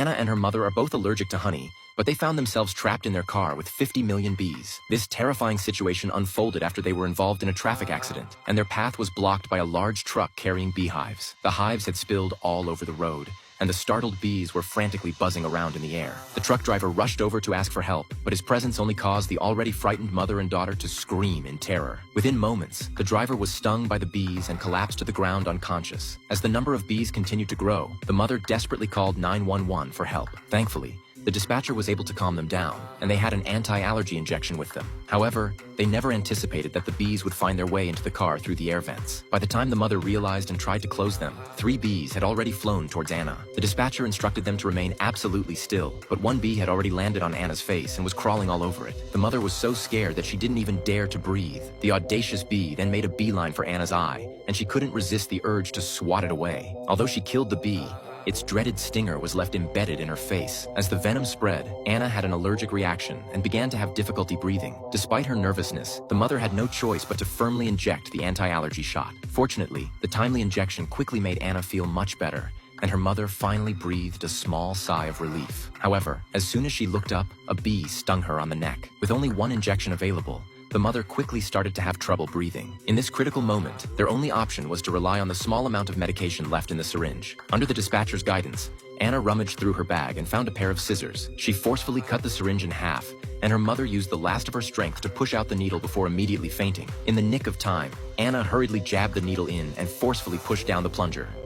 Anna and her mother are both allergic to honey, but they found themselves trapped in their car with 50 million bees. This terrifying situation unfolded after they were involved in a traffic accident, and their path was blocked by a large truck carrying beehives. The hives had spilled all over the road, and the startled bees were frantically buzzing around in the air. The truck driver rushed over to ask for help, but his presence only caused the already frightened mother and daughter to scream in terror. Within moments, the driver was stung by the bees and collapsed to the ground unconscious. As the number of bees continued to grow, the mother desperately called 911 for help. Thankfully, the dispatcher was able to calm them down, and they had an anti-allergy injection with them. However, they never anticipated that the bees would find their way into the car through the air vents. By the time the mother realized and tried to close them, 3 bees had already flown towards Anna. The dispatcher instructed them to remain absolutely still, but 1 bee had already landed on Anna's face and was crawling all over it. The mother was so scared that she didn't even dare to breathe. The audacious bee then made a beeline for Anna's eye, and she couldn't resist the urge to swat it away. Although she killed the bee, its dreaded stinger was left embedded in her face. As the venom spread, Anna had an allergic reaction and began to have difficulty breathing. Despite her nervousness, the mother had no choice but to firmly inject the anti-allergy shot. Fortunately, the timely injection quickly made Anna feel much better, and her mother finally breathed a small sigh of relief. However, as soon as she looked up, a bee stung her on the neck. With only 1 injection available, the mother quickly started to have trouble breathing. In this critical moment, their only option was to rely on the small amount of medication left in the syringe. Under the dispatcher's guidance, Anna rummaged through her bag and found a pair of scissors. She forcefully cut the syringe in half, and her mother used the last of her strength to push out the needle before immediately fainting. In the nick of time, Anna hurriedly jabbed the needle in and forcefully pushed down the plunger.